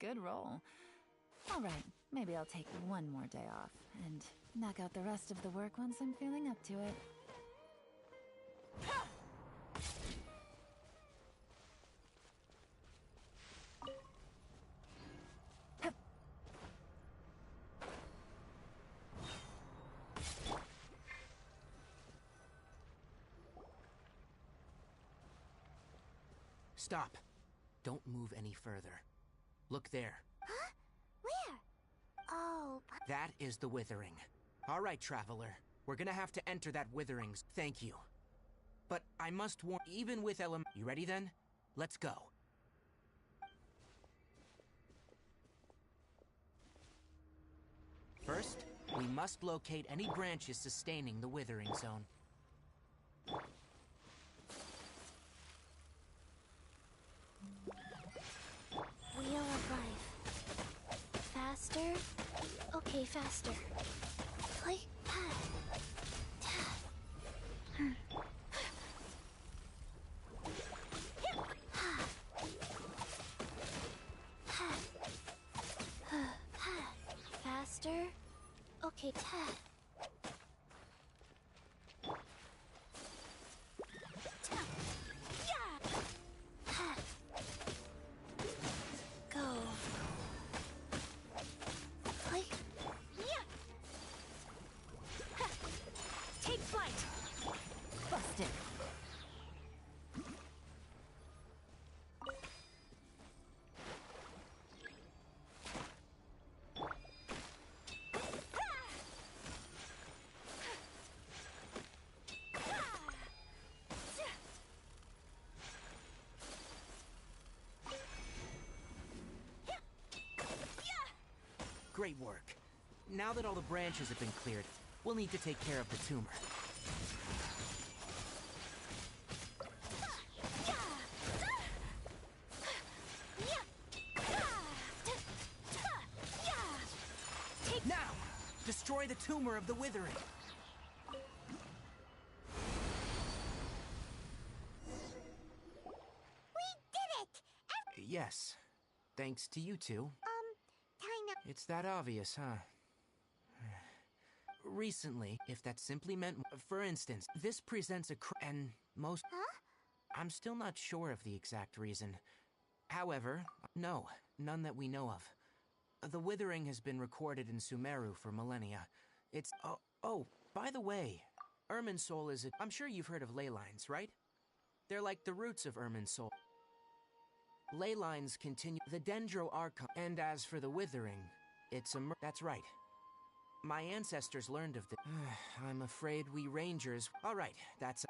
Good roll. All right, maybe I'll take one more day off and knock out the rest of the work once I'm feeling up to it. Stop. Don't move any further. Look there. Huh? Where? Oh, but... That is the Withering. All right, Traveler. We're gonna have to enter that Witherings. Thank you. But I must warn, even with You ready then? Let's go. First, we must locate any branches sustaining the Withering Zone. Wheel of life. Faster? Okay, faster. Like that. Faster? Okay, Go. Like, take flight. Busted. Great work. Now that all the branches have been cleared, we'll need to take care of the tumor. Now! Destroy the tumor of the Withering! We did it! Yes. Thanks to you two. Kinda. It's that obvious, huh? Recently, if that simply meant... For instance, this presents a and most... Huh? I'm still not sure of the exact reason. However, no, none that we know of. The Withering has been recorded in Sumeru for millennia. It's... Oh, by the way, Irminsul is a... I'm sure you've heard of ley lines, right? They're like the roots of Irminsul. Ley lines continue the Dendro Archon, and as for the Withering, it's a that's right. My ancestors learned of the... I'm afraid we Rangers... All right, that's...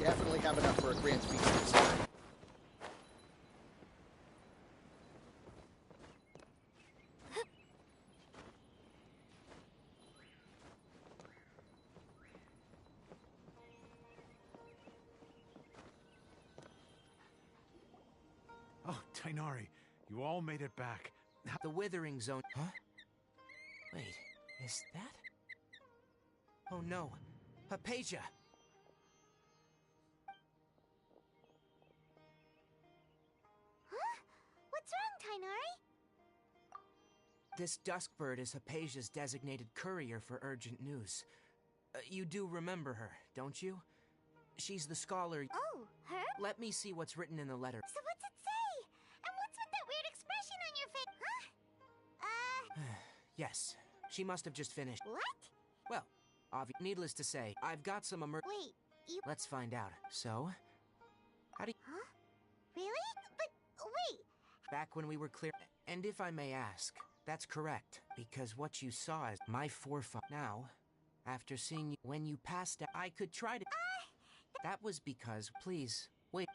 definitely have enough for a grand speech this time. Oh, Tighnari, you all made it back. The Withering Zone. Huh? Wait, is that? Oh no, Hypatia! Huh? What's wrong, Tighnari? This Duskbird is Hypatia's designated courier for urgent news. You do remember her, don't you? She's the scholar. Oh, her? Let me see what's written in the letter. So what's it say? And what's with that weird expression on your face? Huh? Yes, she must have just finished. What? Well, needless to say, I've got some Wait, you... Let's find out. So, how do you... Huh? Really? But, wait! Back when we were clear... And if I may ask, that's correct, because what you saw is my forefather. Now, after seeing you when you passed out, I could try to... That was because... Please, wait.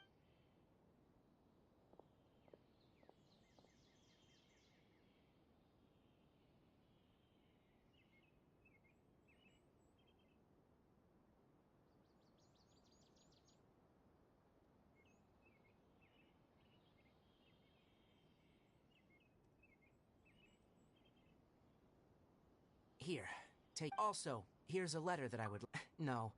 Here, take... Also, here's a letter that I would... No.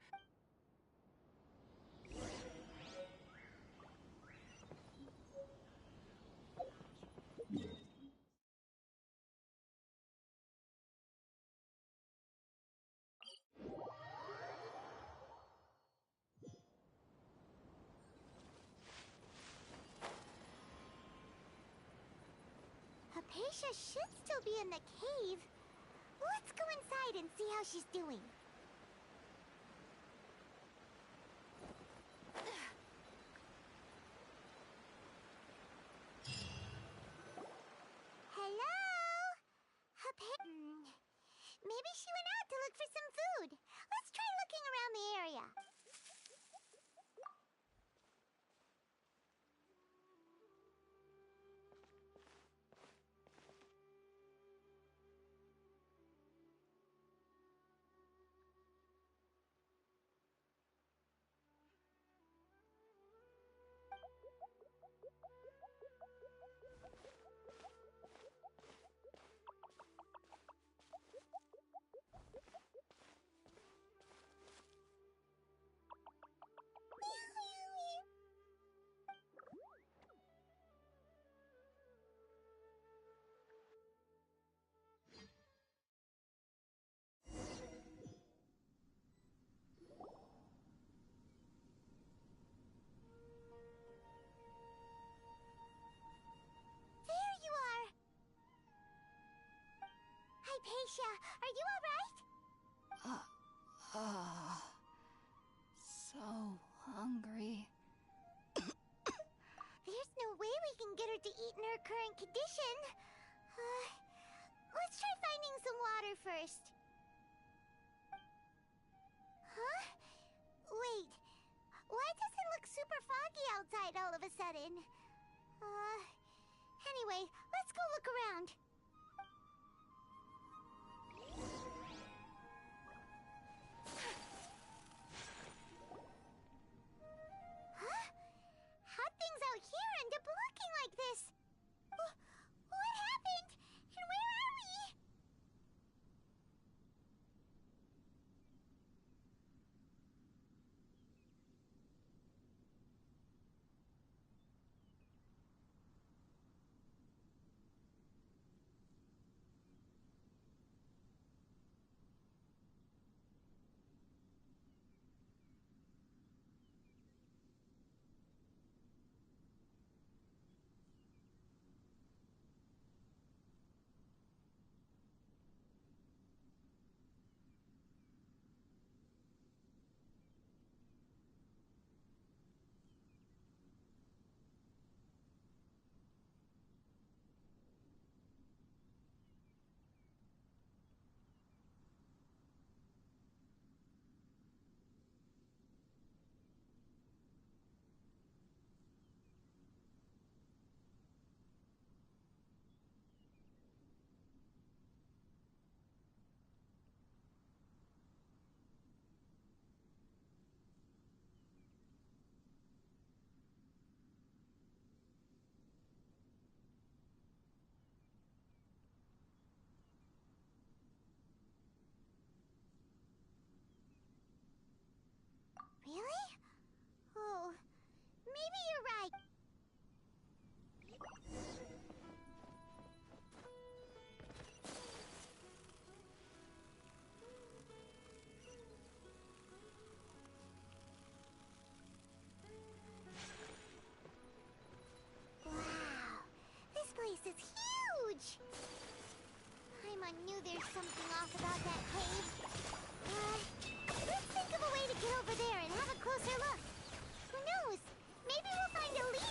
Hypatia should still be in the cave. Let's go inside and see how she's doing. Hello? Maybe she went out to look for some food. Let's try looking around the area. There you are! Hypatia, are you alright? So hungry. There's no way we can get her to eat in her current condition. Let's try finding some water first. Huh? Wait. Why does it look super foggy outside all of a sudden? Anyway, let's go look around. Huh? How'd things out here end up looking like this? What happened? And where are we? Really? Oh, maybe you're right. Wow, this place is huge! Paimon knew there's something off about that cave. Let's think of a way to get over there and have a closer look. Who knows? Maybe we'll find a lead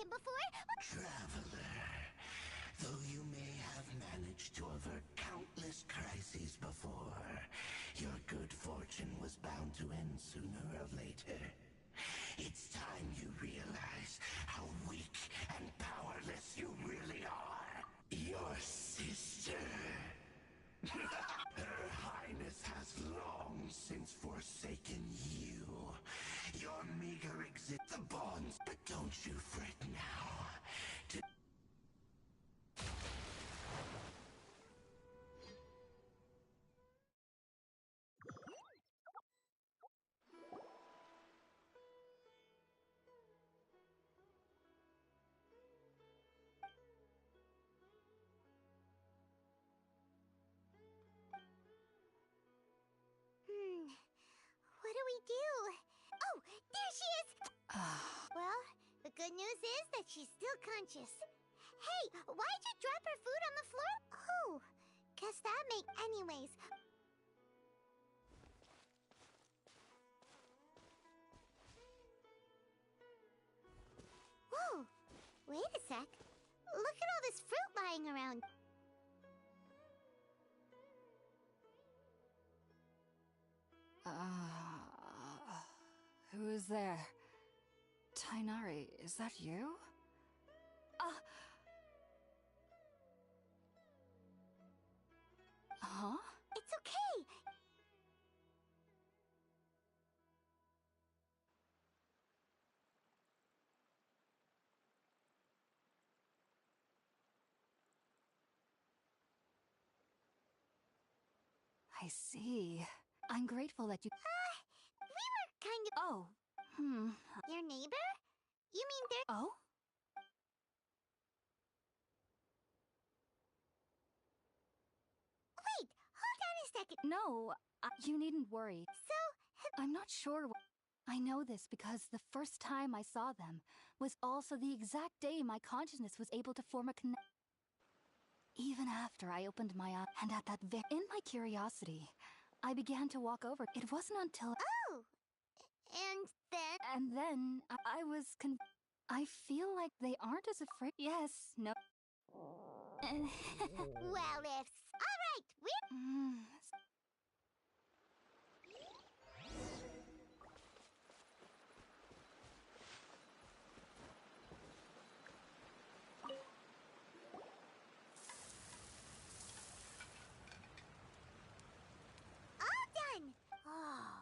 him before. Traveler, though you may have managed to avert countless crises before, your good fortune was bound to end sooner or later. It's time you realize how weak and powerless you really are. Your sister. Her Highness has long since forsaken you. Your meager exist the bonds, but don't you fret now. What do we do? Oh, there she is! Well, the good news is that she's still conscious. Hey, why'd you drop her food on the floor? Oh, guess that make anyways. Whoa, wait a sec. Look at all this fruit lying around. Who is there? Tighnari, is that you? Huh? It's okay. I see. I'm grateful that you... We were kind of... Oh, Your neighbor? You mean they're... Oh? Wait, hold on a second. No, you needn't worry. So, I'm not sure I know this because the first time I saw them was also the exact day my consciousness was able to form a connection. Even after I opened my eyes, and at that in my curiosity, I began to walk over. It wasn't until... oh, and then... And then I was I feel like they aren't as afraid. Yes, no. Well, if... Alright, we're... all done! Oh...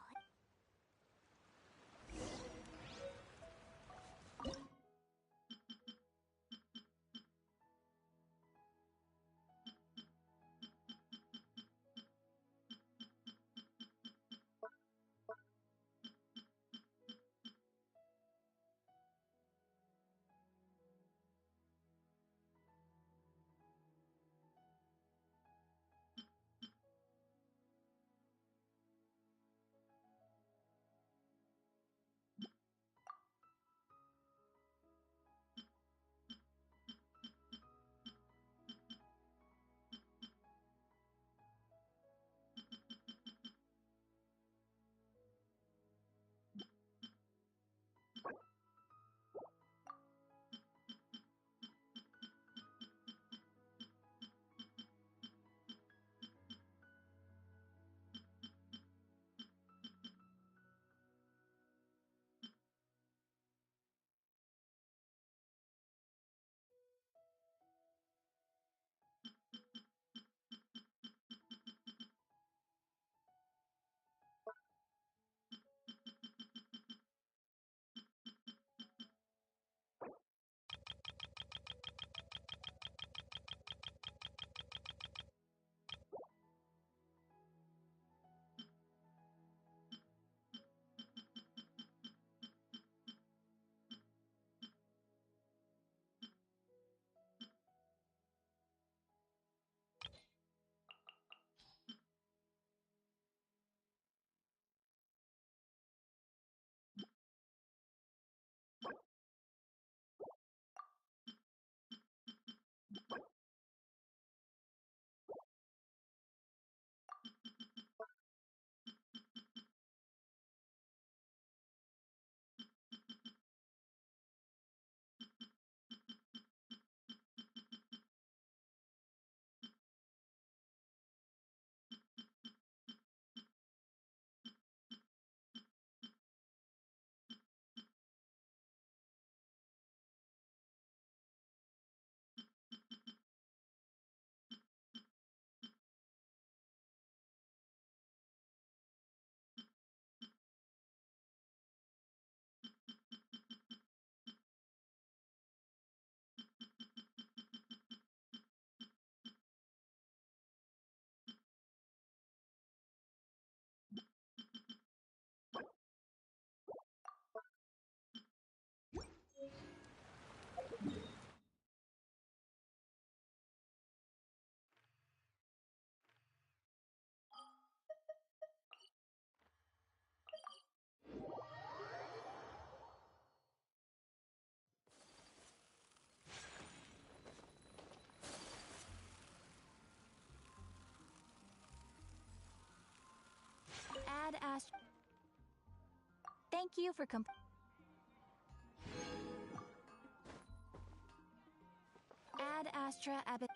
you for Ad Astra Abbot.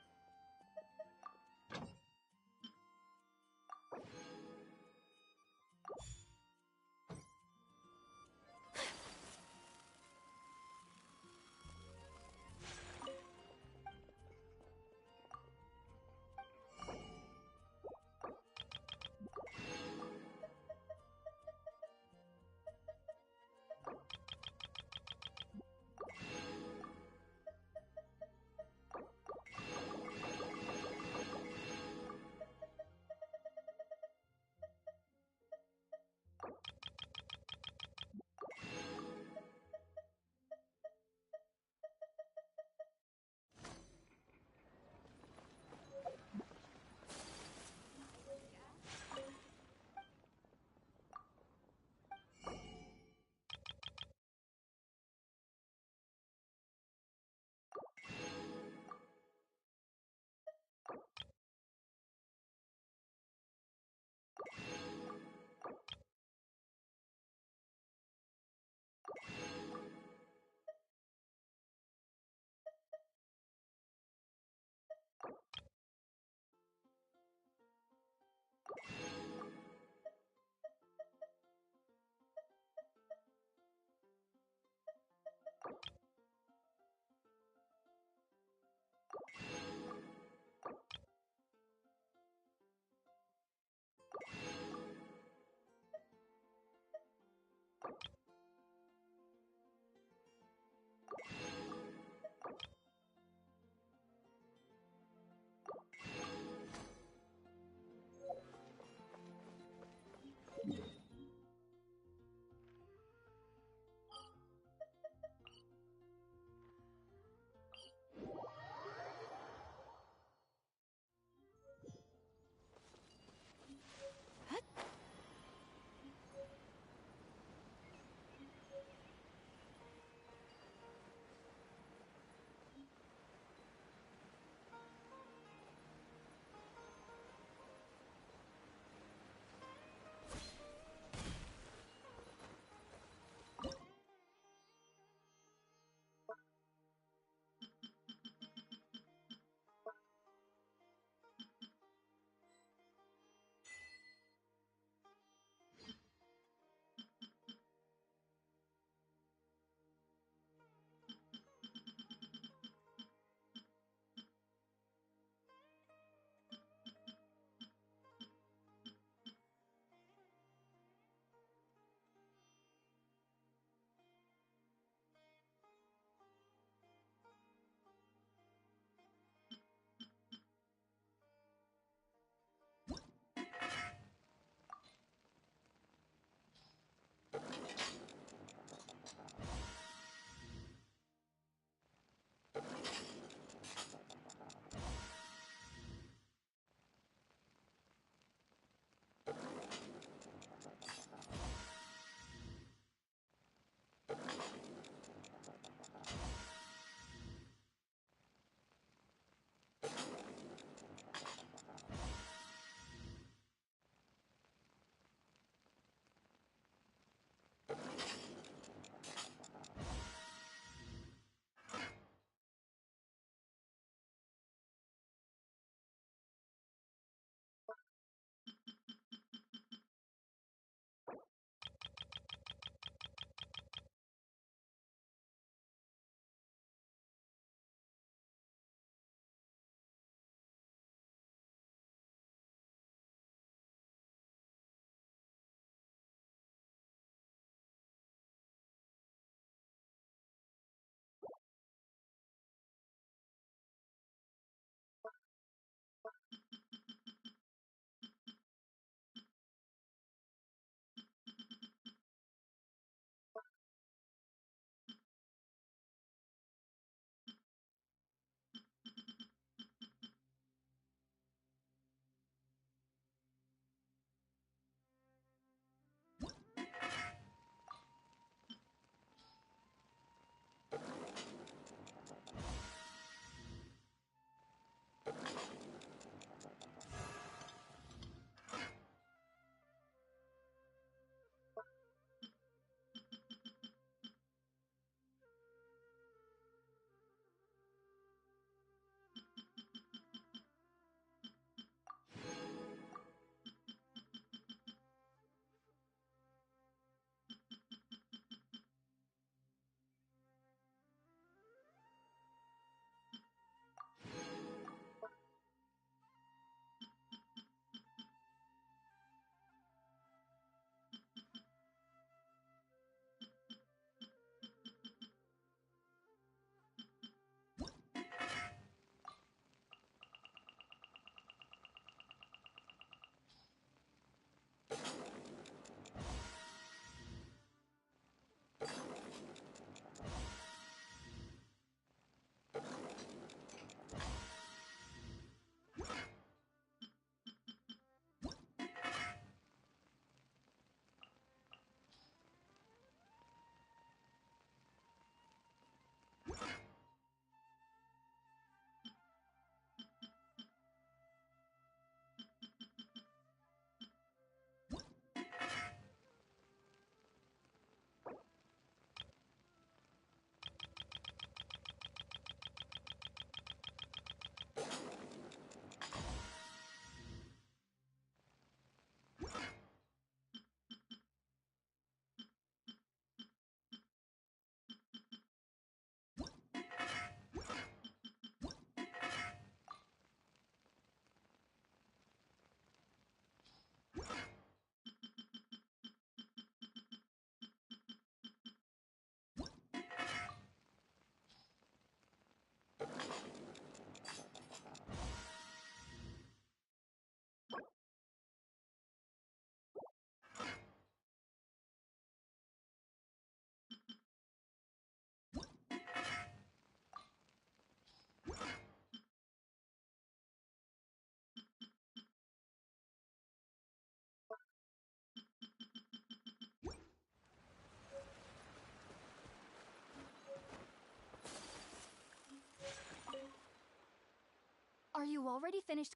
you already finished?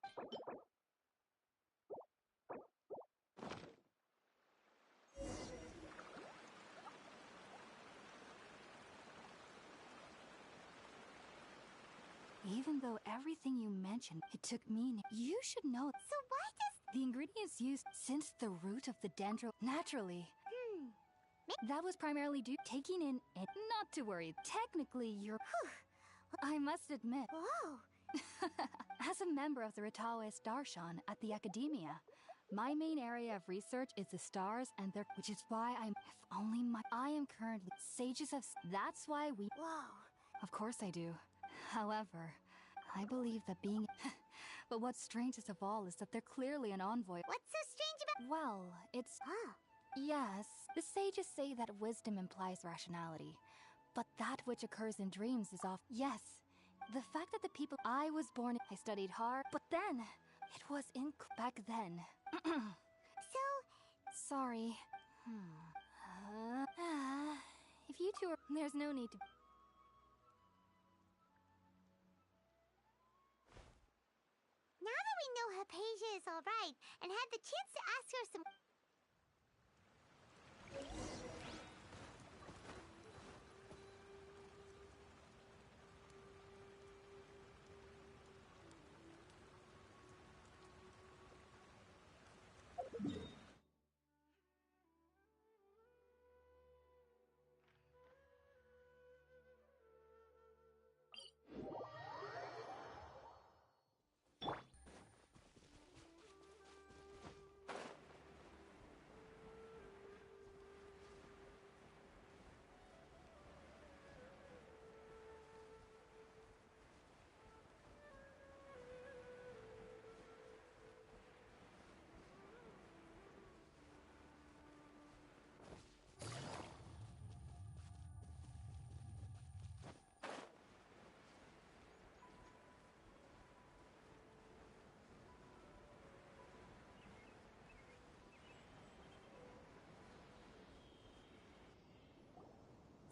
Even though everything you mentioned, it took me. You should know. So why does... The ingredients used since the root of the dendro naturally. That was primarily due taking in it. Not to worry. Technically, you're. I must admit. Whoa. As a member of the Ritaoist Darshan at the Academia, my main area of research is the stars and their. Which is why I'm. If only my. I am currently sages of. That's why we. Whoa. Of course I do. However, I believe that being. But what's strangest of all is that they're clearly an envoy. What's so strange about... Well, it's. Huh. Yes, the sages say that wisdom implies rationality. But that which occurs in dreams is off. Yes, the fact that the people I was born in, I studied hard, but then it was in back then. So, Sorry. If you two are, there's no need to. now that we know Hypatia is alright, and had the chance to ask her some...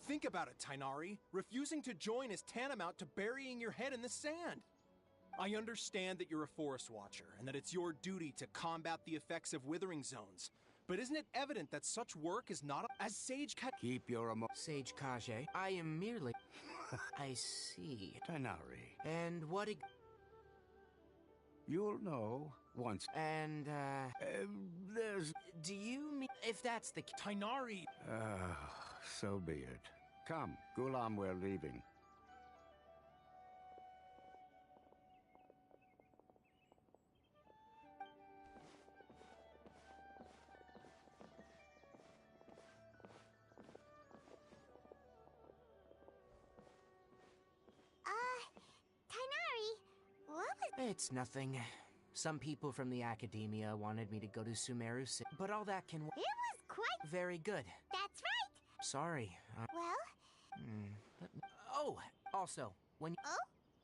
Think about it, Tighnari. Refusing to join is tantamount to burying your head in the sand. I understand that you're a Forest Watcher, and that it's your duty to combat the effects of withering zones. But isn't it evident that such work is not as Sage Keep your Sage Kage, I am merely... I see. Tighnari. And what You'll know once. And, There's... do you mean... If that's the... Tighnari! So be it. Come, Gulam, we're leaving. Tighnari, what was... It's nothing. Some people from the Academia wanted me to go to Sumeru City, but all that can... It was quite... Very good. That's right! Sorry. Well... Oh, also, when... Oh?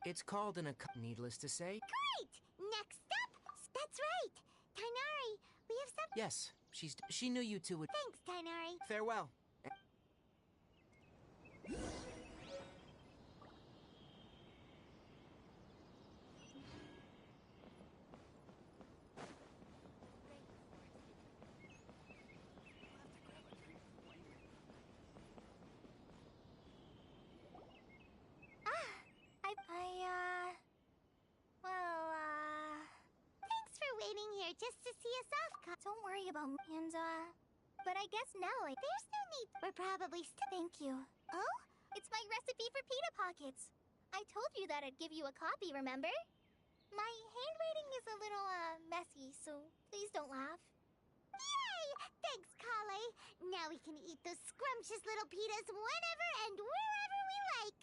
It's called an needless to say. Great! Next up! That's right! Tighnari, we have some... Yes, she knew you two would... Thanks, Tighnari. Farewell. Thanks for waiting here just to see us off. Don't worry about me. And, but I guess now There's no need. We're probably still... Thank you. Oh? It's my recipe for pita pockets. I told you that I'd give you a copy, remember? My handwriting is a little, messy, so please don't laugh. Yay! Thanks, Kale. Now we can eat those scrumptious little pitas whenever and wherever we like.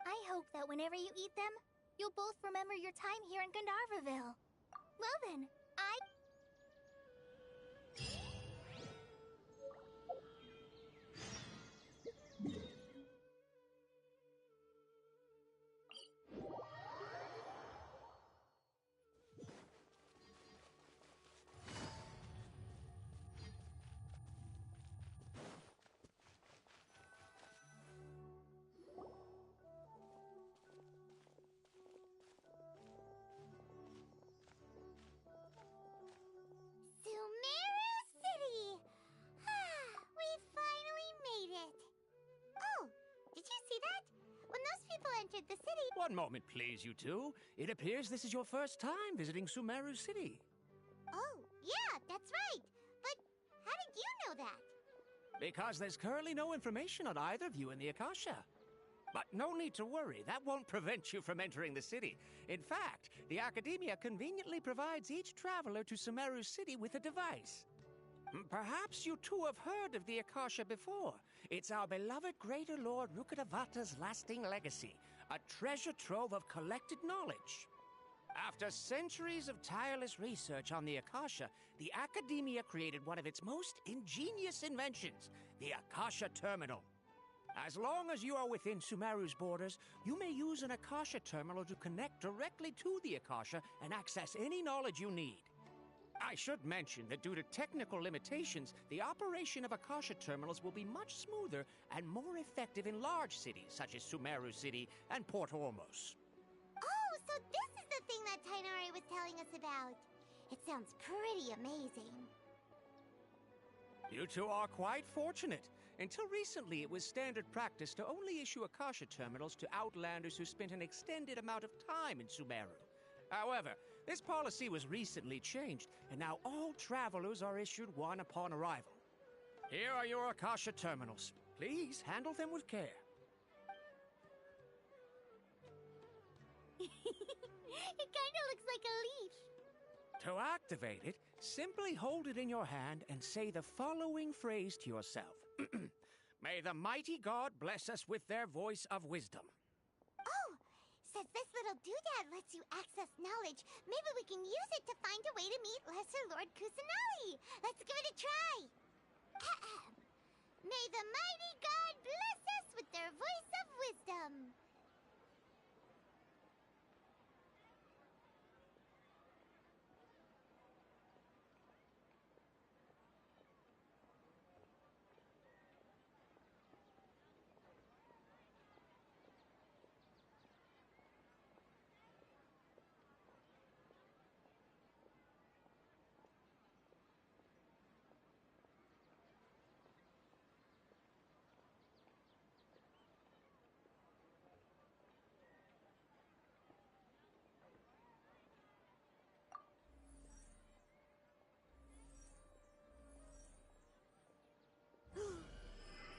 I hope that whenever you eat them, you'll both remember your time here in Gandharvaville. Well then, One moment, please, you two. It appears this is your first time visiting Sumeru City. Oh, yeah, that's right. But how did you know that? Because there's currently no information on either of you in the Akasha. But no need to worry, that won't prevent you from entering the city. In fact, the Academia conveniently provides each traveler to Sumeru City with a device. Perhaps you two have heard of the Akasha before. It's our beloved Greater Lord Rukkhadevata's lasting legacy, a treasure trove of collected knowledge. After centuries of tireless research on the Akasha, the Academia created one of its most ingenious inventions, the Akasha Terminal. As long as you are within Sumeru's borders, you may use an Akasha Terminal to connect directly to the Akasha and access any knowledge you need. I should mention that due to technical limitations, the operation of Akasha Terminals will be much smoother and more effective in large cities such as Sumeru City and Port Ormos. Oh, so this is the thing that Tainari was telling us about. It sounds pretty amazing. You two are quite fortunate. Until recently, it was standard practice to only issue Akasha Terminals to outlanders who spent an extended amount of time in Sumeru. However, this policy was recently changed, and now all travelers are issued one upon arrival. Here are your Akasha Terminals. Please handle them with care. It kinda looks like a leaf. To activate it, simply hold it in your hand and say the following phrase to yourself. May the mighty God bless us with their voice of wisdom. Oh, since this little doodad lets you access knowledge, maybe we can use it to find a way to meet Lesser Lord Kusanali. Let's give it a try. May the mighty God bless us with their voice of wisdom.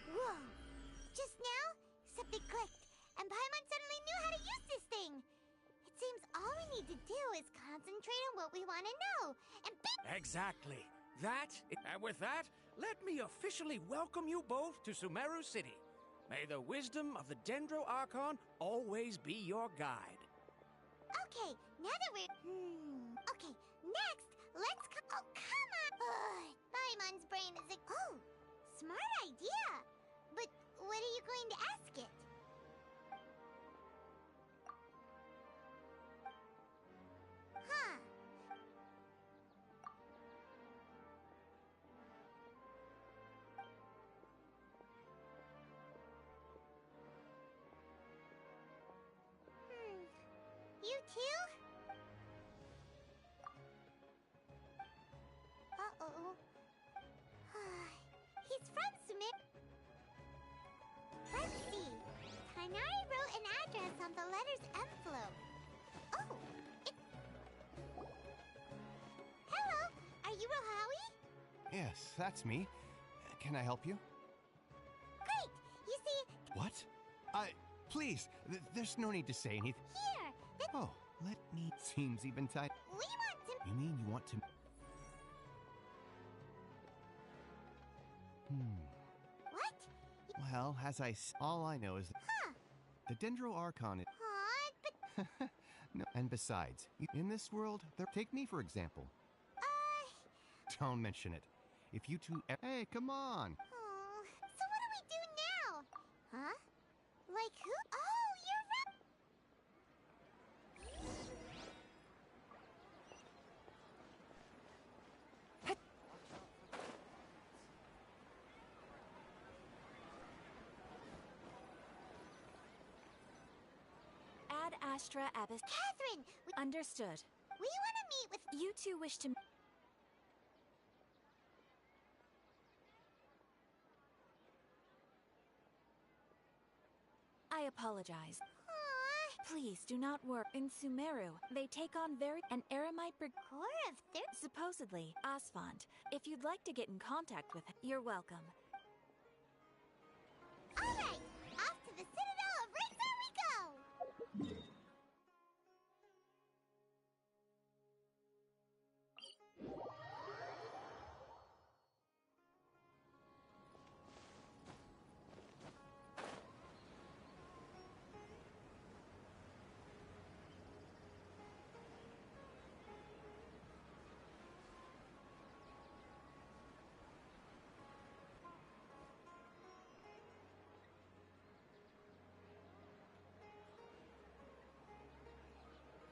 Whoa! Just now, something clicked, and Paimon suddenly knew how to use this thing. It seems all we need to do is concentrate on what we want to know, and Exactly. And with that, let me officially welcome you both to Sumeru City. May the wisdom of the Dendro Archon always be your guide. Okay, now that we're... Okay, next, let's Oh, come on! Paimon's brain is Oh, smart idea! But what are you going to ask it? Huh. You too? Uh-oh. He's from Sumit. Let's see. Tainari wrote an address on the letter's envelope. Oh, Hello, are you Rohawi? Yes, that's me. Can I help you? Great! You see... What? Please, there's no need to say anything. Here! Oh, let me... Seems even tight. We want to... You mean you want to... What? Well, as all I know is that Huh. the Dendro Archon is... But... No, and besides, in this world, take me for example. Don't mention it. If you two... Hey, come on! Oh, so what do we do now? Huh? Like who? Oh, you're right! Ad Astra Abyss. Catherine! Understood. We want to meet with... You two wish to... I apologize. Please do not work. In Sumeru, they take on an Eremite Core of supposedly, Asfand. If you'd like to get in contact with him, you're welcome. Alright, off to the Citadel of Razor we go!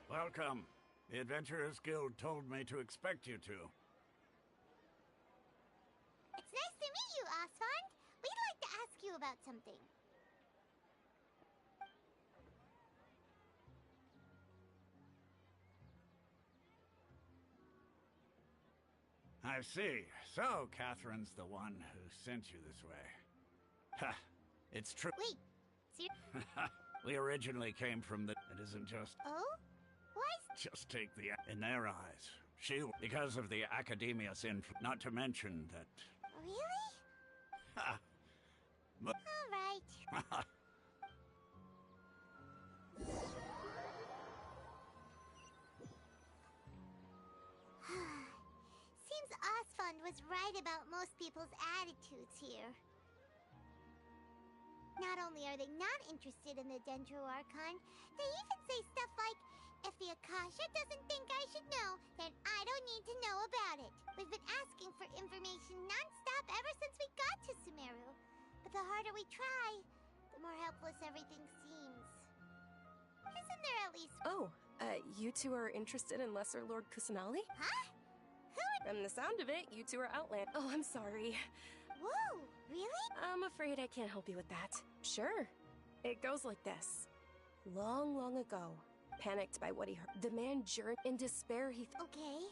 Welcome. The Adventurers Guild told me to expect you to. It's nice to meet you, Asfand. We'd like to ask you about something. I see. So, Catherine's the one who sent you this way. Ha! It's true. Wait, we originally came from the... It isn't just... Oh? Why? Just take the... In their eyes. Because of the Academia's influence. Not to mention that... Really? Ha! Alright. Seems Asfand was right about most people's attitudes here. Not only are they not interested in the Dendro Archon, they even say stuff like, if the Akasha doesn't think I should know, then I don't need to know about it. We've been asking for information non-stop ever since we got to Sumeru. But the harder we try, the more helpless everything seems. Isn't there at least... Oh, you two are interested in Lesser Lord Kusanali? Huh? From the sound of it, you two are Outland. Oh, I'm sorry. Whoa, really? I'm afraid I can't help you with that. Sure. It goes like this. Long, long ago, panicked by what he heard, the man journeyed in despair. Okay.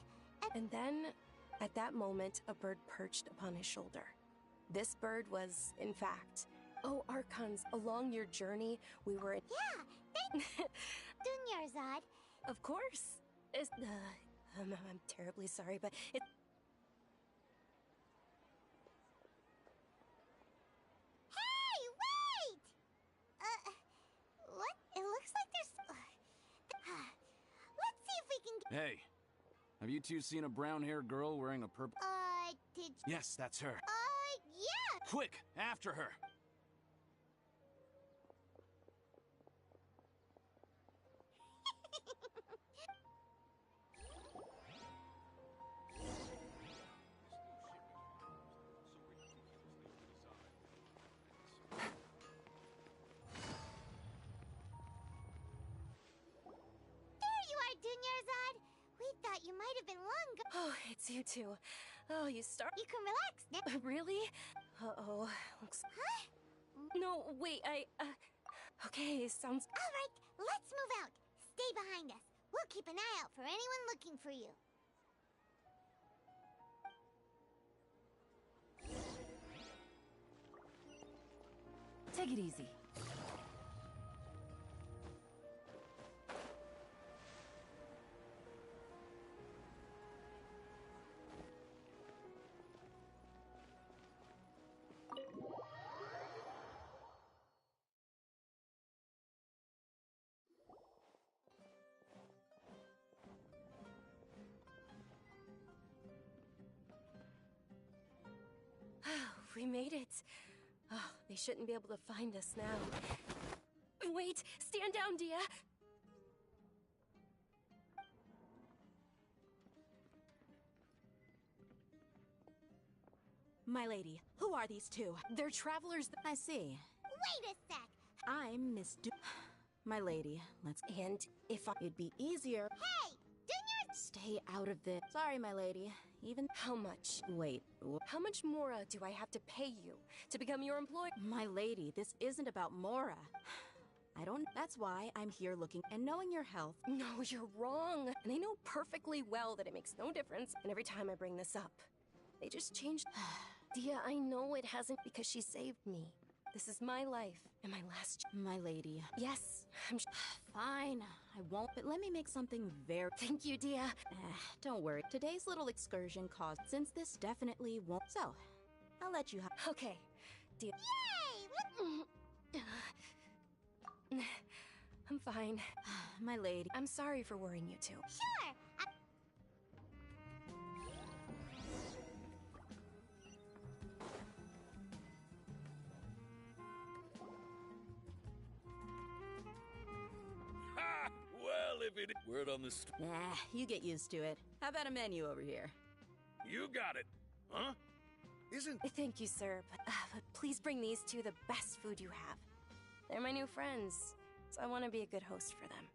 And then, at that moment, a bird perched upon his shoulder. This bird was, in fact... Oh, Archons, along your journey, we were... Yeah, Dunyarzad. Of course. I'm terribly sorry, but it... Hey, wait! What? It looks like there's... Let's see if we can... Hey, have you two seen a brown-haired girl wearing a purple... did... Yes, that's her. Yeah! Quick, after her! Dunyarzad, we thought you might have been long gone. Oh, it's you two. Oh, you start... You can relax now. Really? Uh-oh. Looks... Huh? No, wait, Okay, sounds... Alright, let's move out. Stay behind us. We'll keep an eye out for anyone looking for you. Take it easy. We made it. Oh, they shouldn't be able to find us now. Wait! Stand down, Dia! My lady, who are these two? They're travelers. I see. Wait a sec! I'm Miss My lady, let's... And if It'd be easier... Hey! Stay out of this. Sorry, my lady. Even... How much? Wait. How much more do I have to pay you to become your employee? My lady, this isn't about Mora. I don't... That's why I'm here looking and knowing your health. No, you're wrong. And I know perfectly well that it makes no difference. And every time I bring this up, they just change... Dia, I know it hasn't because she saved me. This is my life and my last. My lady. Yes, I'm. Fine, I won't, but let me make something very. Thank you, Dia. Don't worry. Today's little excursion caused, since this definitely won't. So, I'll let you have. Okay, Dia. Yay! I'm fine. My lady. I'm sorry for worrying you too. Sure. Ha! Well, if it word on the You get used to it. How about a menu over here? You got it. Huh? Isn't... Thank you, sir, but please bring these two the best food you have. They're my new friends, so I want to be a good host for them.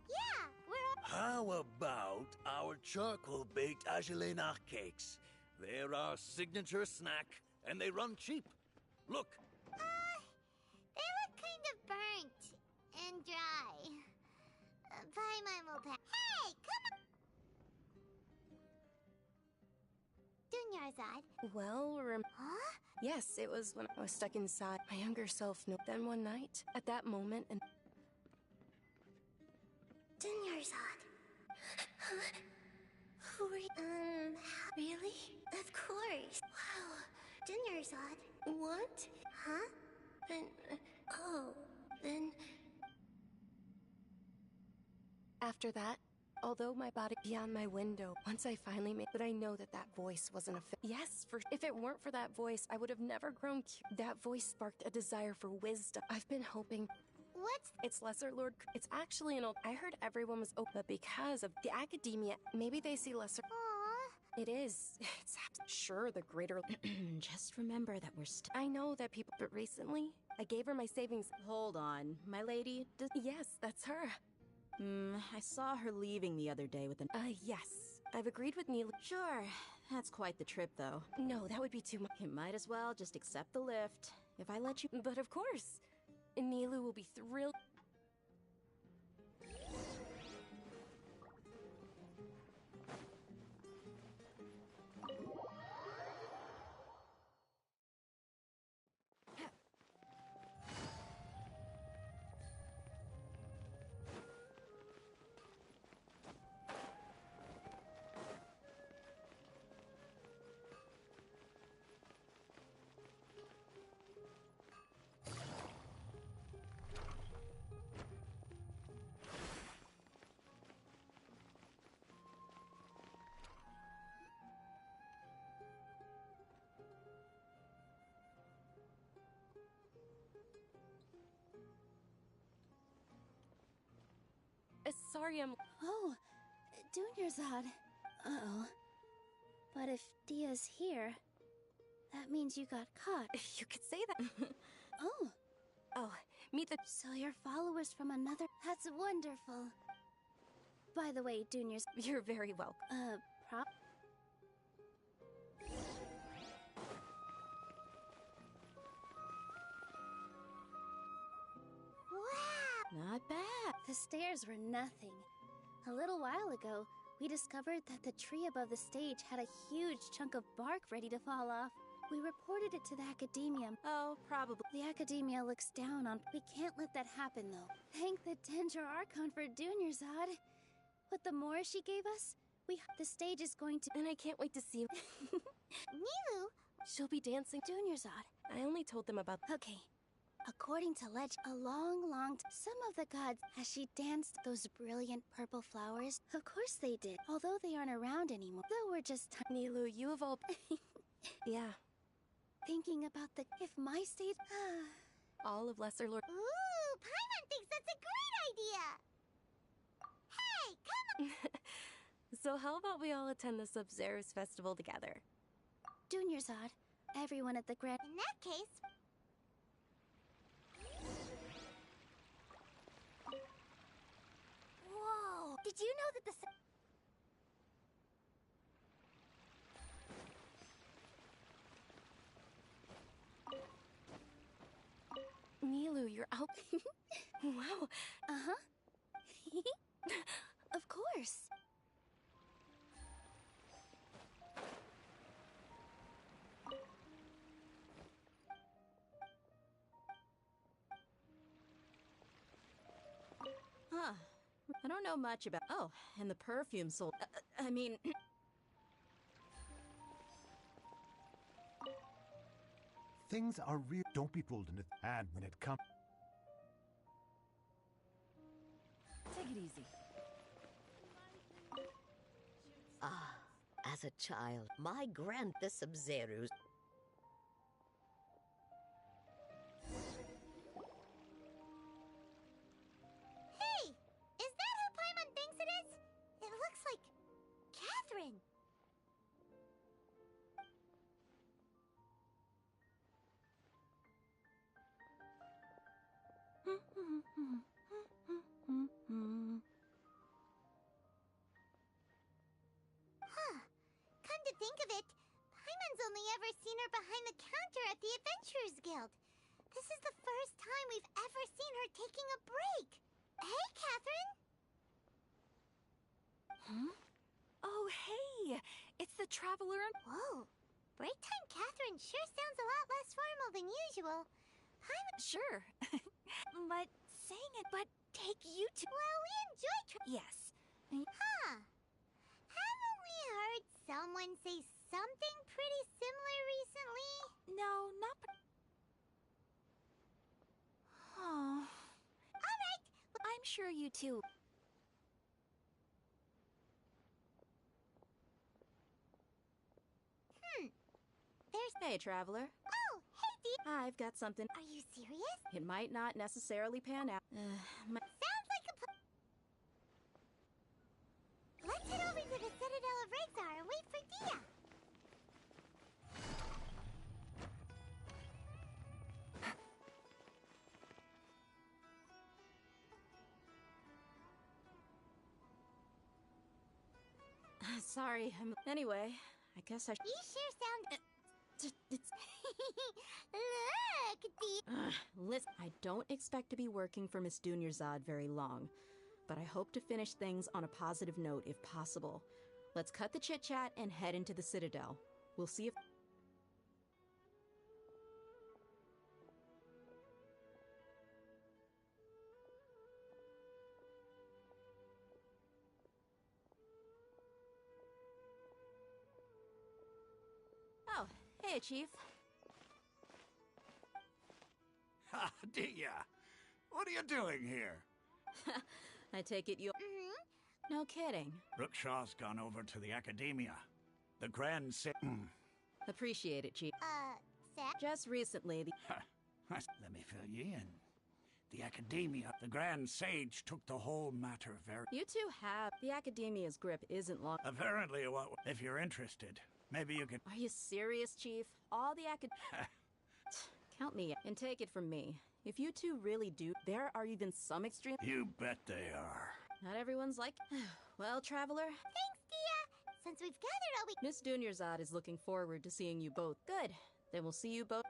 Yeah, we're... How about our charcoal-baked Agelenach cakes? They're our signature snack, and they run cheap. Look. They look kind of burnt and dry. Paimon will pass. Hey, come on! Dunyarzad. Well, Huh? Yes, it was when I was stuck inside. My younger self knew. Then one night, at that moment, and... Dunyarzad. Who are you? Really? Of course. Wow. Dunyarzad. What? Huh? Then... then... After that, although my body beyond my window, once I finally made... But I know that that voice wasn't a fit. Yes, if it weren't for that voice, I would have never grown cute. That voice sparked a desire for wisdom. I've been hoping... What's... It's Lesser Lord... It's actually an old... I heard everyone was open, but because of the academia, maybe they see Lesser... Aww. It is. It's sure the greater... Just remember that we're still... I know that people... But recently, I gave her my savings... Hold on. My lady... Yes, that's her. I saw her leaving the other day with an... Yes. I've agreed with Neil. Sure. That's quite the trip, though. No, that would be too much. You might as well just accept the lift. If I let you... But of course. Nilu will be thrilled. Sorry, I'm... Oh, Dunyarzad. Uh-oh. But if Dia's here, that means you got caught. You could say that. Oh. Oh, meet the... So you're followers from another... That's wonderful. By the way, You're very welcome. Prop... Not bad. The stairs were nothing. A little while ago, we discovered that the tree above the stage had a huge chunk of bark ready to fall off. We reported it to the Academia. Oh, probably. The Academia looks down on... We can't let that happen, though. Thank the Dendra Archon for Dunyarzad. With the more she gave us, the stage is going to... And I can't wait to see... Nilu! She'll be dancing. Dunyarzad. I only told them about... Okay. According to legend, a long some of the gods, as she danced those brilliant purple flowers, of course they did, although they aren't around anymore. Though we're just... Nilu, you have all... Yeah. Thinking about if my stage... all of Lesser Lord... Ooh, Paimon thinks that's a great idea! Hey, come on! So how about we all attend the Sub-Zero's festival together? Dunyarzad, everyone at the Grand... In that case... Whoa! Did you know that the... Nilu, you're out. Wow. Uh-huh. Of course. know much about. Oh, and the perfume sold. I mean. Things are real. Don't be pulled into. And when it comes. Take it easy. Ah, as a child, my the Sub-Zerus. Hey! Is that who Paimon thinks it is? It looks like Catherine. Huh. Come to think of it, Paimon's only ever seen her behind the counter at the Adventurers Guild. This is the first time we've ever seen her taking a break. Hey, Catherine! Huh? Oh, hey! It's the Traveler and... Whoa! Break time Catherine sure sounds a lot less formal than usual. Sure. But saying it, but take you to... Well, we enjoy Yes. Huh. Haven't we heard someone say something pretty similar recently? No, not... Oh. Alright. I'm sure you too. Hey, Traveler. Oh, hey, Dee. I've got something. Are you serious? It might not necessarily pan out. Sounds like a Let's head over to the Citadel of Rexar and wait for Dia. Sorry. Anyway, I guess I. You sure sound. It's. Look, Dia. Listen, I don't expect to be working for Miss Dunyarzad very long, but I hope to finish things on a positive note if possible. Let's cut the chit-chat and head into the Citadel. We'll see if... Oh, hey, Chief. Ha, Dia! What are you doing here? I take it you... No kidding. Brookshaw's gone over to the Academia. The Grand Appreciate it, Chief. Sam? Just recently, the... Let me fill you in. The Academia, the Grand Sage took the whole matter very... You two have... The Academia's grip isn't long... Apparently, if you're interested, maybe you could... Are you serious, Chief? All the Count me in. And take it from me. If you two really do, there are even some extreme... You bet they are. Not everyone's like... Well, Traveler... Thanks, Dia! Since we've gathered all we... Miss Dunyarzad is looking forward to seeing you both. Good. Then we'll see you both...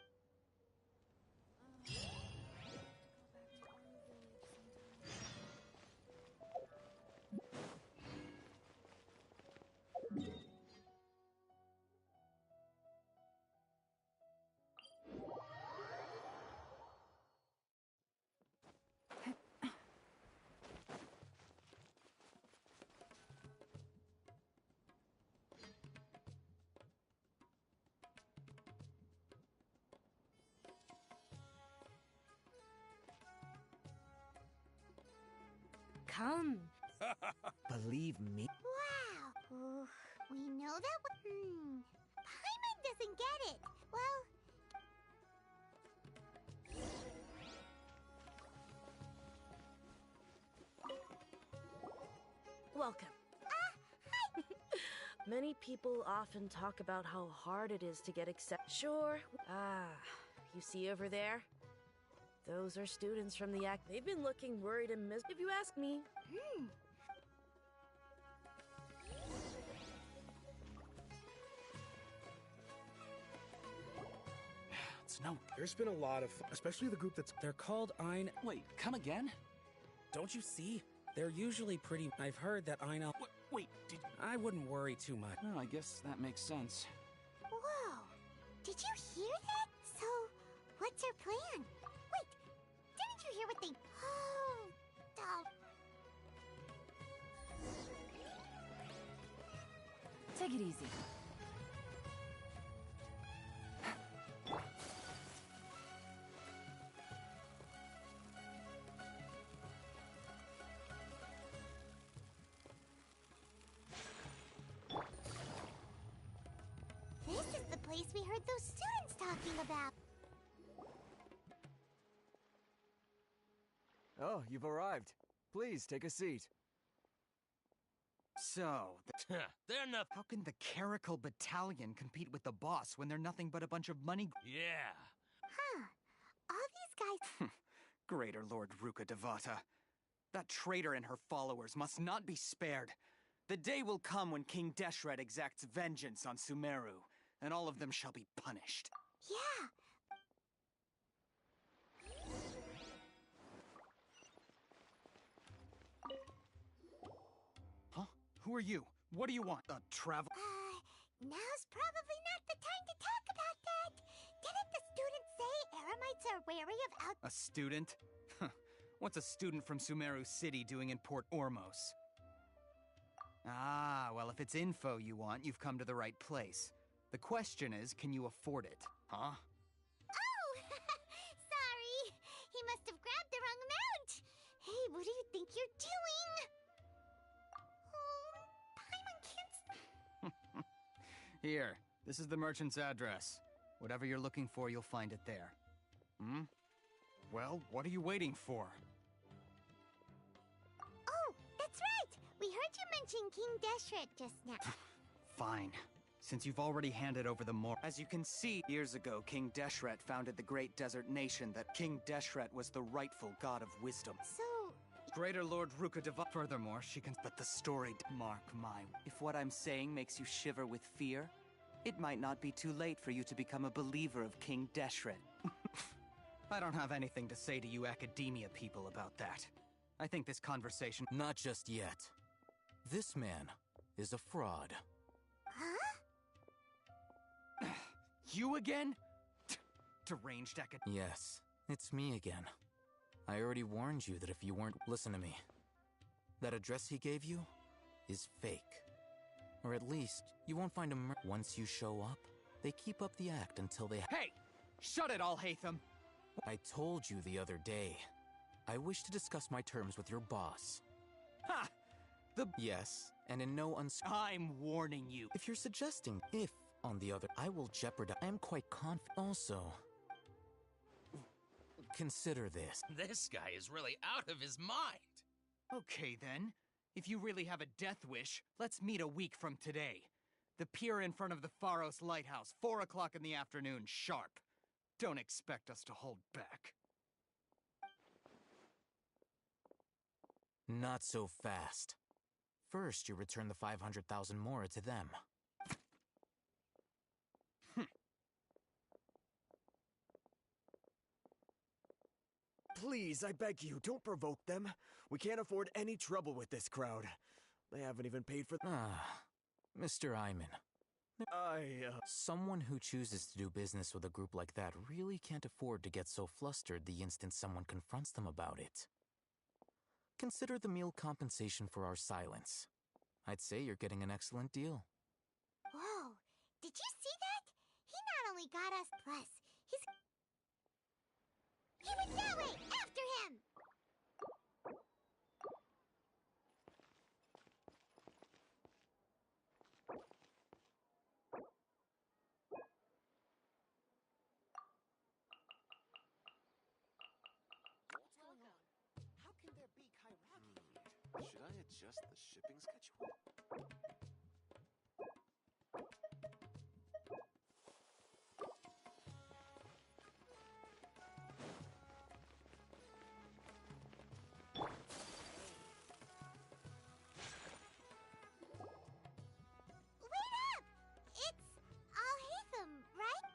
Come. Believe me. Wow. Ooh, we know that... Paimon doesn't get it. Well... Welcome. Hi. Many people often talk about how hard it is to get accepted. Sure. You see over there? Those are students from the act. They've been looking worried and if you ask me. It's no. There's been a lot of, especially the group that's. They're called Ein. Wait, come again? Don't you see? They're usually pretty. I've heard that Ein. Wait, did... I wouldn't worry too much. Oh, I guess that makes sense. Whoa. Did you hear that? So, what's our plan? Wait, didn't you hear what they... Take it easy. This is the place we heard those students talking about. Oh, you've arrived. Please, take a seat. So, they're not. How can the Caracal Battalion compete with the boss when they're nothing but a bunch of money? Yeah. Huh. All these guys... Greater Lord Ruka Devata. That traitor and her followers must not be spared. The day will come when King Deshret exacts vengeance on Sumeru, and all of them shall be punished. Yeah. Huh? Who are you? What do you want? Travel? Now's probably not the time to talk about that. Didn't the students say Eremites are wary of out... A student? What's a student from Sumeru City doing in Port Ormos? Ah, well, if it's info you want, you've come to the right place. The question is, can you afford it? Huh? Oh! Sorry. He must have grabbed the wrong amount. Hey, what do you think you're doing? Oh, Paimon can't... Here, this is the merchant's address. Whatever you're looking for, you'll find it there. Hmm? Well, what are you waiting for? Oh, that's right! We heard you mention King Deshret just now. Fine. Since you've already handed over the more... As you can see, years ago, King Deshret founded the Great Desert Nation that King Deshret was the rightful god of wisdom. So... Greater Lord Ruka Devata... Furthermore, she can... But the story... Mark my... If what I'm saying makes you shiver with fear, it might not be too late for you to become a believer of King Deshret. I don't have anything to say to you academia people about that. I think this conversation... Not just yet. This man is a fraud. Huh? You again? Deranged acad... Yes, it's me again. I already warned you that if you weren't... Listen to me. That address he gave you is fake. Or at least, you won't find a Once you show up, they keep up the act until they... Hey! Shut it all, Hatham! I told you the other day. I wish to discuss my terms with your boss. Ha! Yes, and in no I'm warning you. If you're suggesting if, on the other, I will jeopardize... I am quite confident. Also, consider this. This guy is really out of his mind. Okay, then. If you really have a death wish, let's meet a week from today. The pier in front of the Pharos Lighthouse, 4 o'clock in the afternoon, sharp. Don't expect us to hold back. Not so fast. First, you return the 500,000 mora to them. Please, I beg you, don't provoke them. We can't afford any trouble with this crowd. They haven't even paid for... Mr. Iman. Someone who chooses to do business with a group like that really can't afford to get so flustered the instant someone confronts them about it. Consider the meal compensation for our silence. I'd say you're getting an excellent deal. Whoa, did you see that? He not only got us, plus, He went that way! After him! Should I adjust the shipping schedule? Wait up! It's Al-Hatham, right?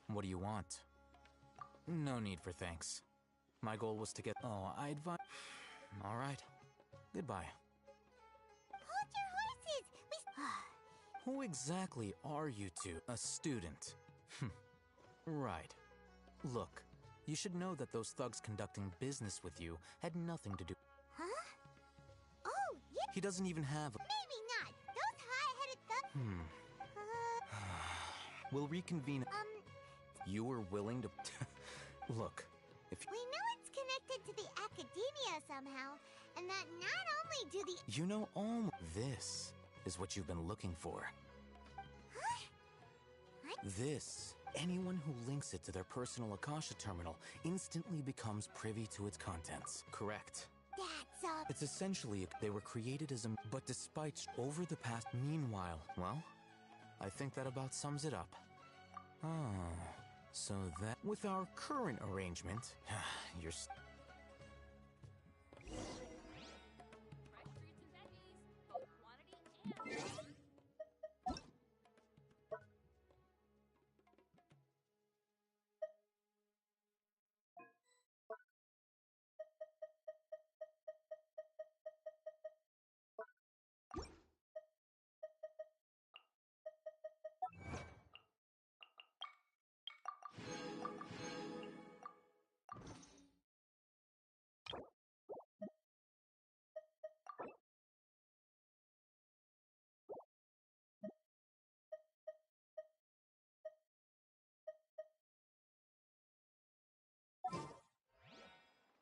What do you want? No need for thanks. My goal was to get... Oh, I advise... All right. Goodbye. Hold your horses! Who exactly are you two? A student. Right. Look, you should know that those thugs conducting business with you had nothing to do... Huh? Oh, yeah. He doesn't even have... Maybe not. Those high We'll reconvene. You were willing to... Look, if... We know it's connected to the Academia somehow, and that not only do the... You know all... This is what you've been looking for. Huh? What? This. Anyone who links it to their personal Akasha terminal instantly becomes privy to its contents. Correct. That's It's essentially... They were created as a... But despite... Over the past... Meanwhile... Well, I think that about sums it up. So that... With our current arrangement... You're...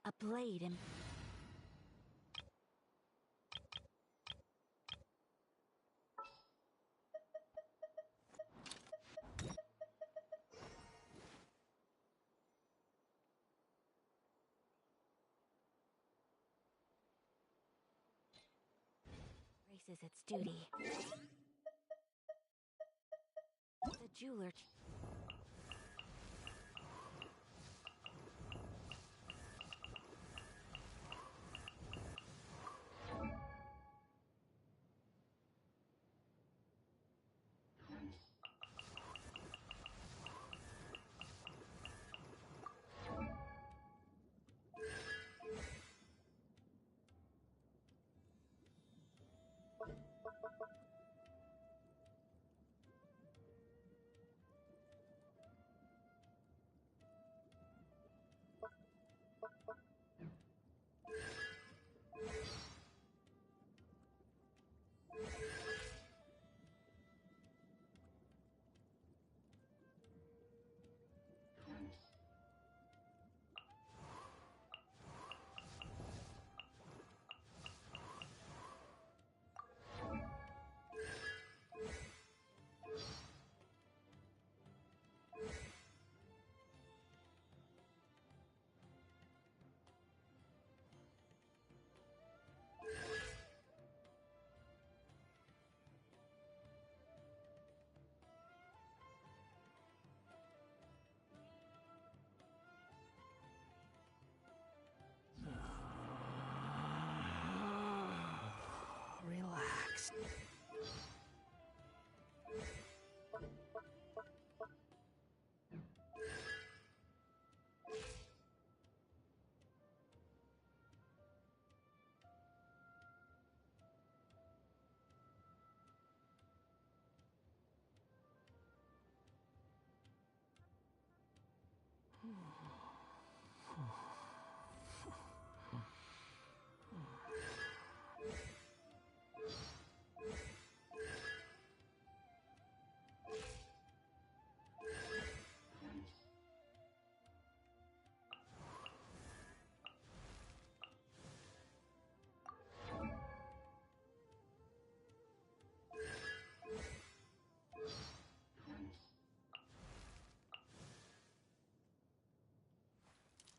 A blade and... Graces its duty. The jeweler... Relax.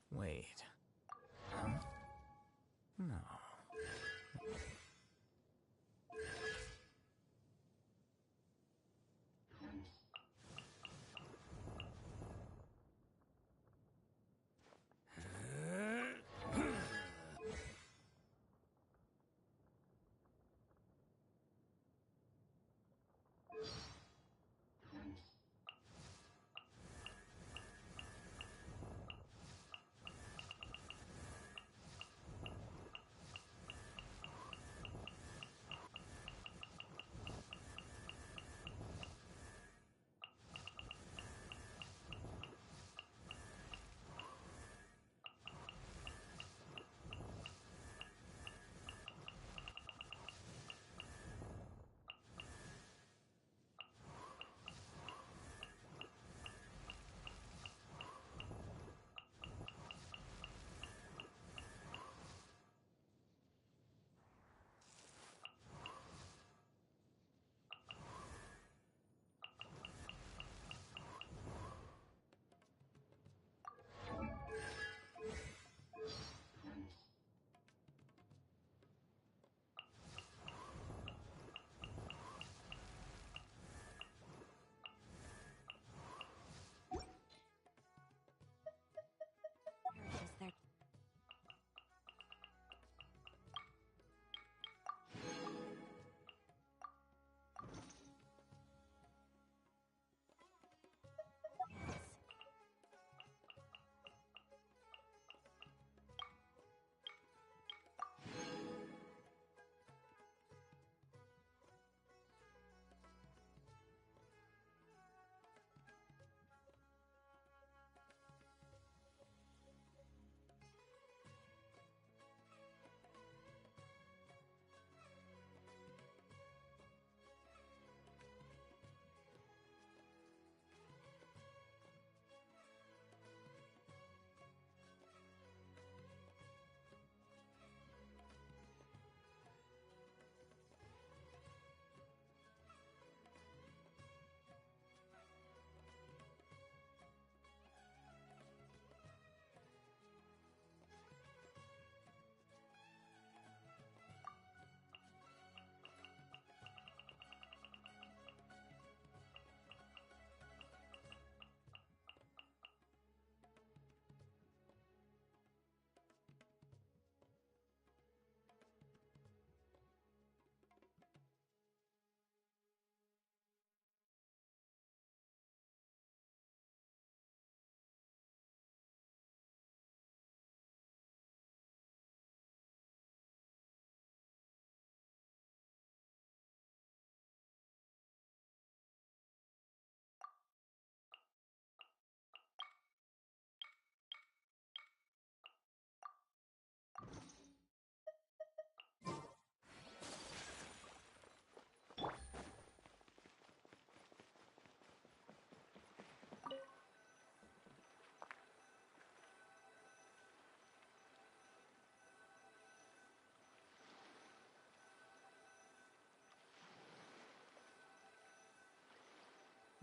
Wait. Huh? No.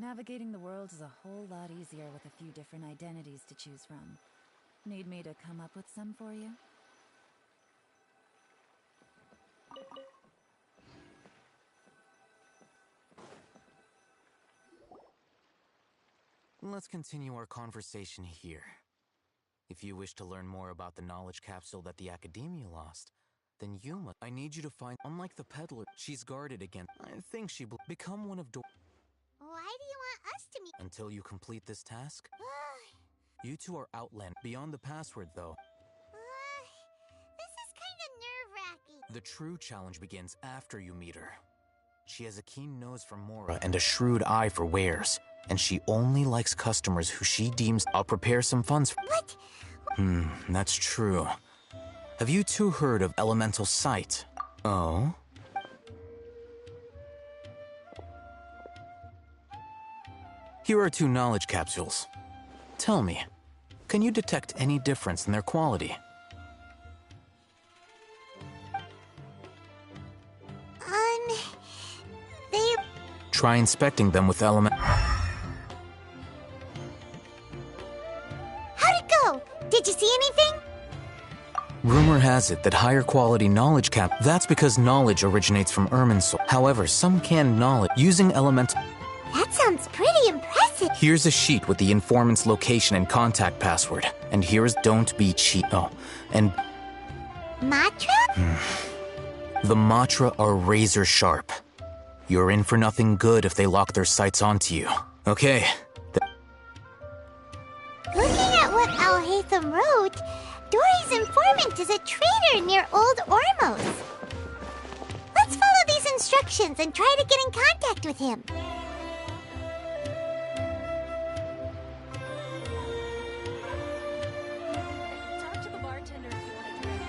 Navigating the world is a whole lot easier with a few different identities to choose from. Need me to come up with some for you? Let's continue our conversation here. If you wish to learn more about the knowledge capsule that the Academia lost, then you must. I need you to find. Unlike the peddler, she's guarded again. I think she will become one of Why do you want us to meet? Until you complete this task. You two are outland. Beyond the password, though. This is kind of nerve-wracking. The true challenge begins after you meet her. She has a keen nose for Mora and a shrewd eye for wares. And she only likes customers who she deems. I'll prepare some funds for. What? That's true. Have you two heard of Elemental Sight? Oh? Here are 2 knowledge capsules. Tell me, can you detect any difference in their quality? They... Try inspecting them with element... How'd it go? Did you see anything? Rumor has it that higher quality knowledge that's because knowledge originates from Irminsul. However, some canned knowledge using elemental... That sounds pretty impressive. Here's a sheet with the informant's location and contact password. And here's don't be cheat. Oh, and... Matra? The Matra are razor sharp. You're in for nothing good if they lock their sights onto you. Okay. Looking at what Alhaitham wrote, Dory's informant is a traitor near Old Ormos. Let's follow these instructions and try to get in contact with him. Talk to the bartender if you want a drink.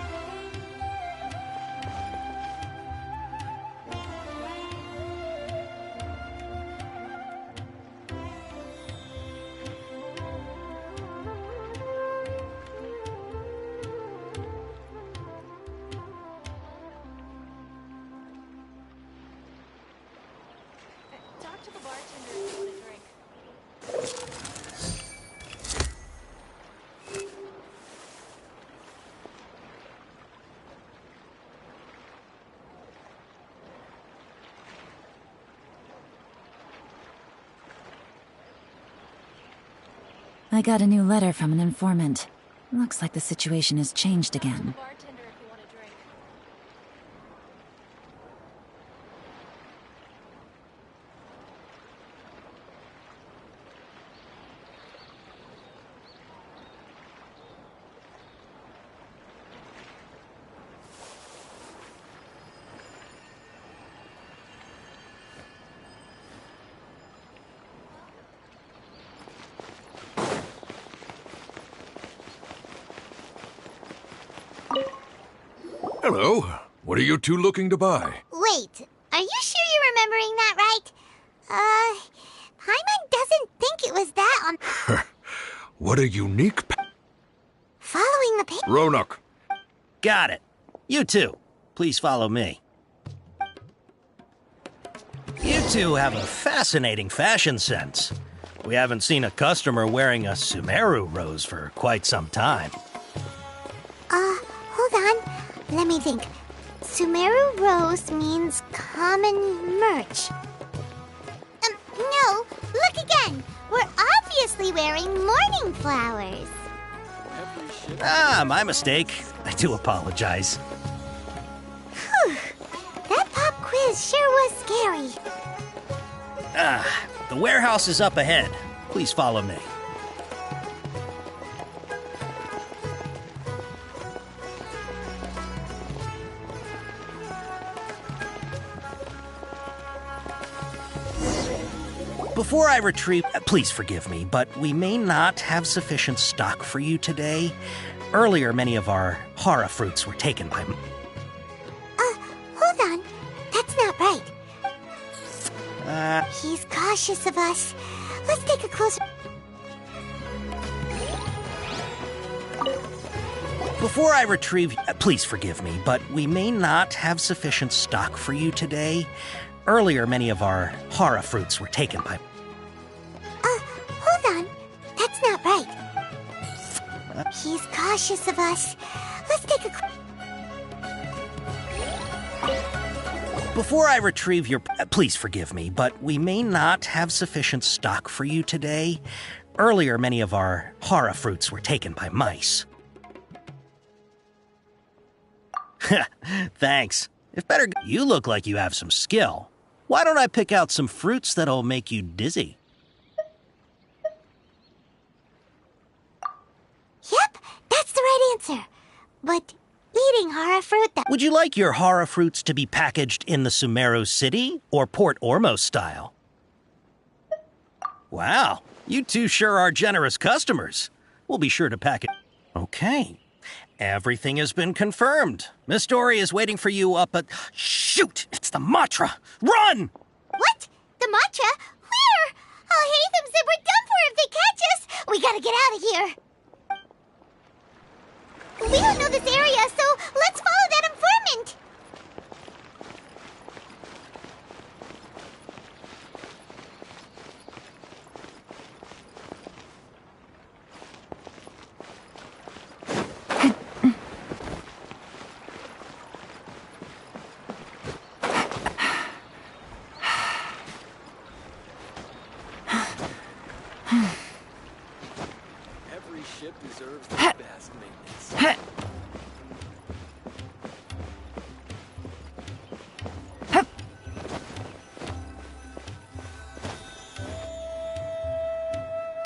Talk to the bartender if you want a drink. I got a new letter from an informant. Looks like the situation has changed again. Bartender if you want a drink. Hello. What are you two looking to buy? Wait, are you sure you're remembering that right? Paimon doesn't think it was that on... What a unique... Following the paper... Roanoke. Got it. You two, please follow me. You two have a fascinating fashion sense. We haven't seen a customer wearing a Sumeru rose for quite some time. Hold on. Let me think. Sumeru rose means common merch. No, look again. We're obviously wearing morning flowers. Ah, my mistake. I do apologize. Whew. That pop quiz sure was scary. The warehouse is up ahead. Please follow me. Before I retrieve... Please forgive me, but we may not have sufficient stock for you today. Earlier, many of our hara fruits were taken by... Hold on. That's not right. He's cautious of us. Let's take a closer... Before I retrieve... Please forgive me, but we may not have sufficient stock for you today. Earlier, many of our hara fruits were taken by... That's not right. He's cautious of us. Let's take a... Before I retrieve your... Please forgive me, but we may not have sufficient stock for you today. Earlier, many of our hara fruits were taken by mice. Thanks. If better... You look like you have some skill. Why don't I pick out some fruits that'll make you dizzy? Yep, that's the right answer. But eating hara fruit that... Would you like your hara fruits to be packaged in the Sumeru City or Port Ormos style? Wow, you two sure are generous customers. We'll be sure to pack it. Okay, everything has been confirmed. Miss Dory is waiting for you up at... Shoot, it's the Matra! Run! What? The Matra? Where? Oh, Hatham said we're done for if they catch us. We gotta get out of here. We don't know this area, so let's follow that informant. Every ship deserves the best maintenance.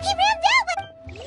He ran that way.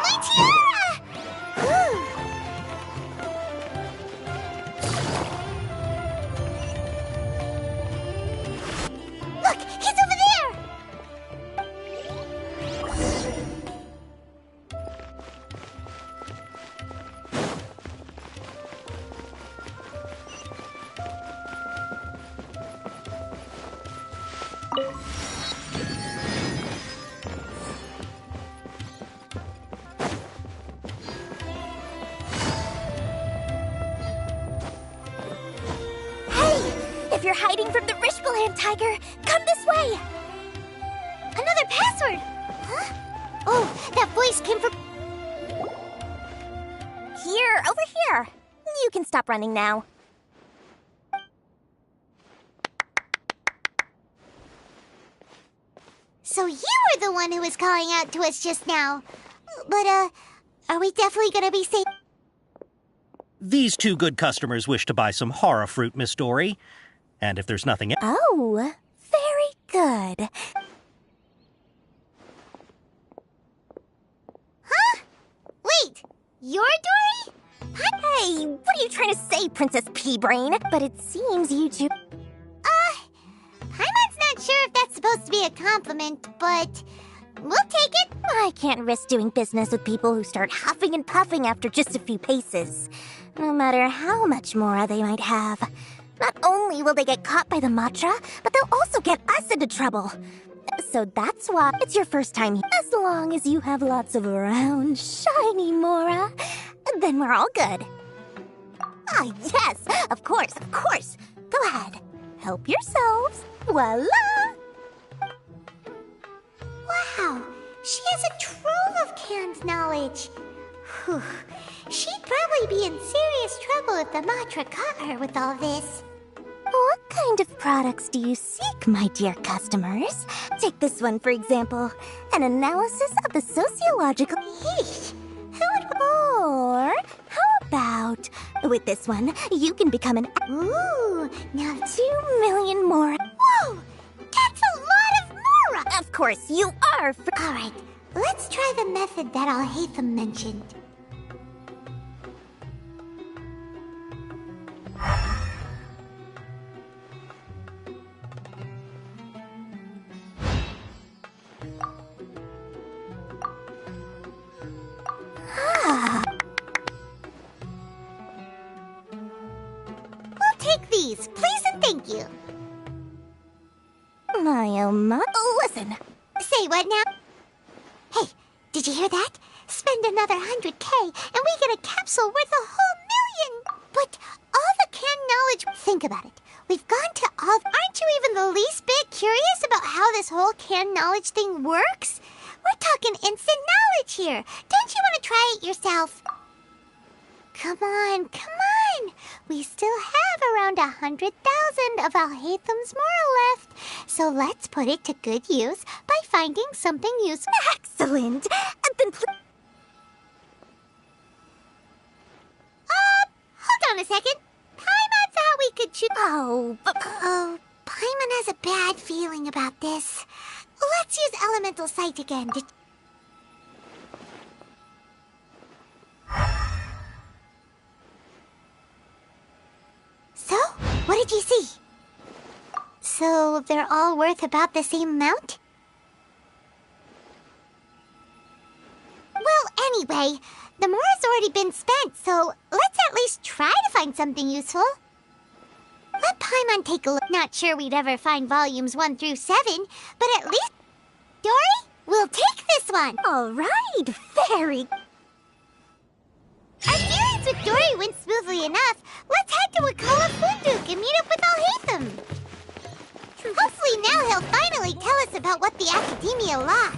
My tiara! Ooh. Look, he's over there! If you're hiding from the Rishbaland Tiger, come this way! Another password! Huh? Oh, that voice came from... Here, over here. You can stop running now. So you were the one who was calling out to us just now. But, are we definitely gonna be safe? These two good customers wish to buy some hara fruit, Miss Dory. And if there's nothing... Oh, very good. Huh? Wait, you're Dory? Hey, what are you trying to say, Princess Pea-Brain? But it seems you two... Paimon's not sure if that's supposed to be a compliment, but we'll take it. I can't risk doing business with people who start huffing and puffing after just a few paces. No matter how much more they might have. Not only will they get caught by the Matra, but they'll also get us into trouble. So that's why it's your first time here. As long as you have lots of round, shiny Mora, then we're all good. Ah, yes, of course, of course. Go ahead. Help yourselves. Voila! Wow, she has a trove of canned knowledge. Whew. She'd probably be in serious trouble if the Matra caught her with all this. What kind of products do you seek, my dear customers? Take this one, for example. An analysis of the sociological... Yeesh. Or, how about... With this one, you can become an... Ooh, now 2 million more. Whoa! That's a lot of Mora! course, you are. Alright, let's try the method that Alhaitham mentioned. We'll take these, please and thank you. My oh my. Listen. Say what now? Hey, did you hear that? Spend another 100K and we get a capsule worth a whole million! But all the canned knowledge... Think about it. We've gone to all... Aren't you even the least bit curious about how this whole canned knowledge thing works? We're talking instant knowledge here. Don't you want to try it yourself? Come on, come on. We still have around 100,000 of Alhaitham's moral left. So let's put it to good use by finding something useful. Excellent. Then hold on a second. Paimon thought we could choose... Oh, Paimon has a bad feeling about this. Let's use Elemental Sight again to... So, what did you see? So, they're all worth about the same amount? Well, anyway, the more has already been spent, so let's at least try to find something useful. Let Paimon take a look. Not sure we'd ever find volumes 1 through 7, but at least... Dory, we'll take this one! Alright, very... Our dealings with Dory went smoothly enough. Let's head to Wakala Funduk and meet up with Alhaitham. Hopefully now he'll finally tell us about what the Academia lost.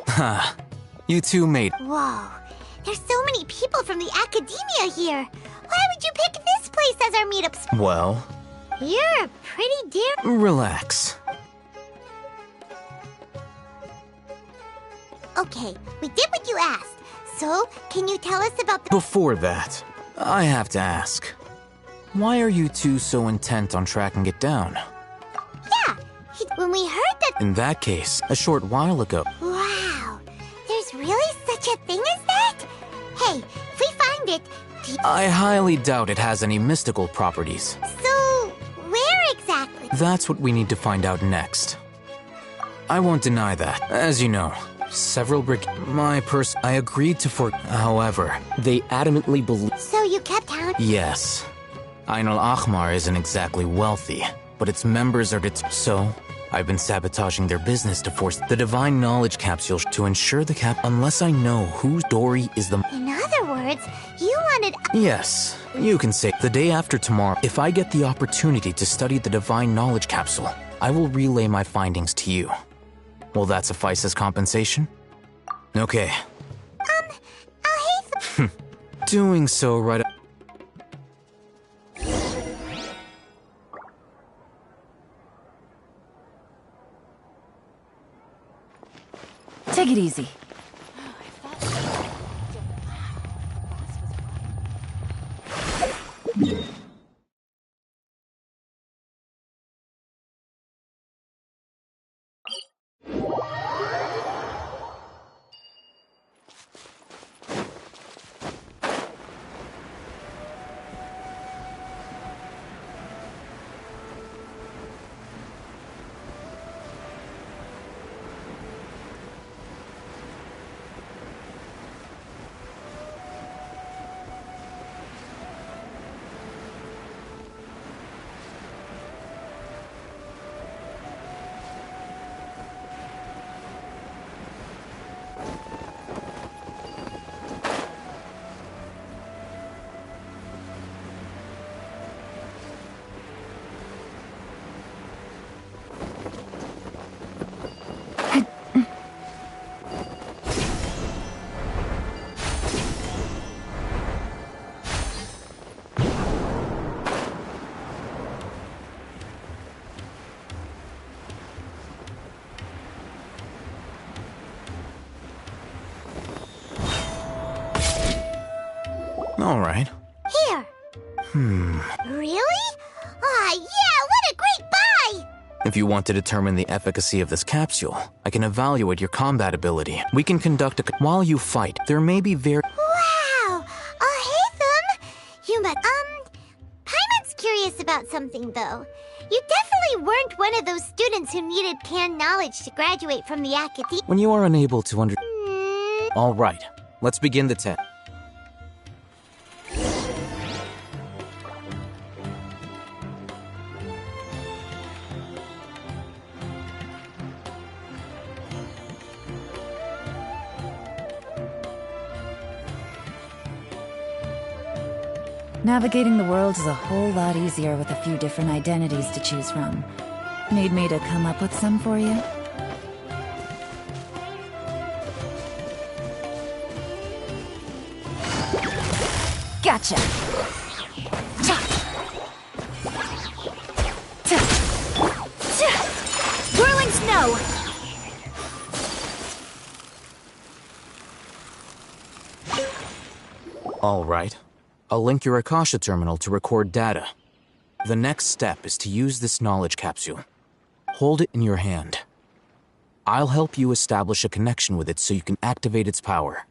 Ha. You two made... Whoa. There's so many people from the Academia here. Why would you pick this place as our meetup spot? Well... You're a pretty dear... Relax. Okay, we did what you asked. So, can you tell us about the... Before that, I have to ask. Why are you two so intent on tracking it down? Yeah, when we heard that... In that case, a short while ago... Wow, there's really such a thing as that? Hey, if we find it... I highly doubt it has any mystical properties. So, where exactly? That's what we need to find out next. I won't deny that. As you know, several I agreed to However, they adamantly believe... So you kept on? Yes. Ain al-Ahmar isn't exactly wealthy, but its members are So, I've been sabotaging their business to force the Divine Knowledge Capsule to ensure the unless I know whose Dory is the... In other words, you wanted... Yes, you can say the day after tomorrow. If I get the opportunity to study the Divine Knowledge Capsule, I will relay my findings to you. Will that suffice as compensation? Okay. Alhaitham... Doing so right... Take it easy. All right. Here. Hmm. Really? Ah, yeah, what a great buy! If you want to determine the efficacy of this capsule, I can evaluate your combat ability. We can conduct a... While you fight, there may be Wow! Haytham! You must... Paimon's curious about something, though. You definitely weren't one of those students who needed canned knowledge to graduate from the academy. When you are unable to All right. Let's begin the test. Navigating the world is a whole lot easier with a few different identities to choose from. Need me to come up with some for you? Gotcha! Whirling snow! All right. I'll link your Akasha terminal to record data. The next step is to use this knowledge capsule. Hold it in your hand. I'll help you establish a connection with it so you can activate its power.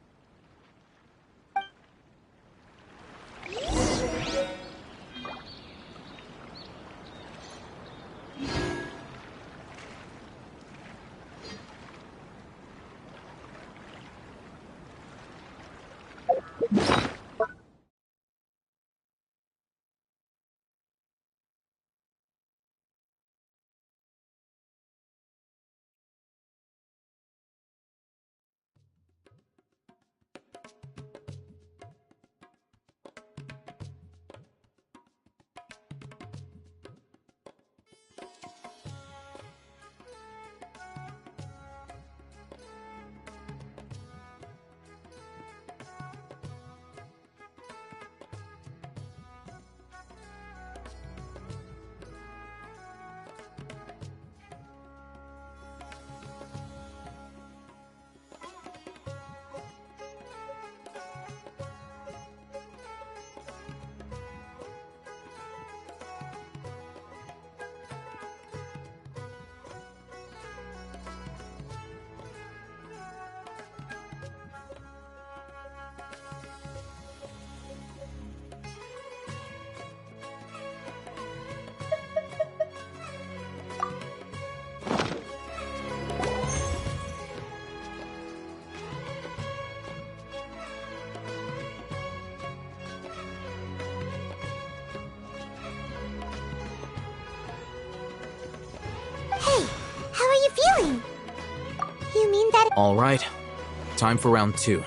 You mean that? All right. Time for round 2.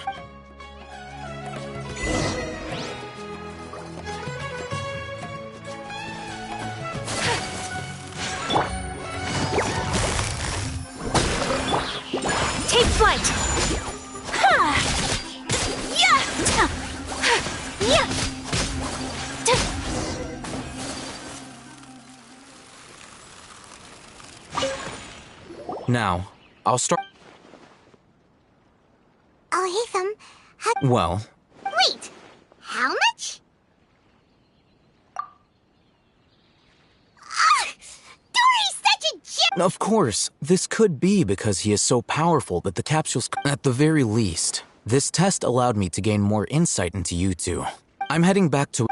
Take flight! Now, I'll start... Oh, Haytham, Well... Wait! How much? Dory's such a gem! Of course, this could be because he is so powerful that the capsules... At the very least, this test allowed me to gain more insight into you two. I'm heading back to...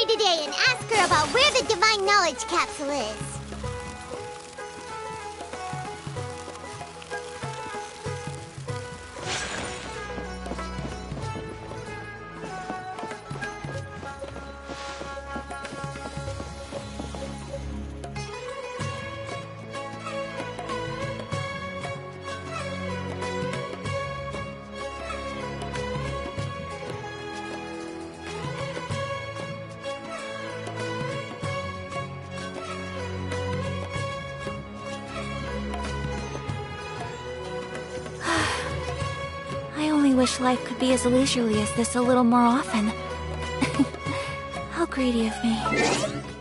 Today and ask her about where the Divine Knowledge Capsule is. I wish life could be as leisurely as this a little more often. How greedy of me.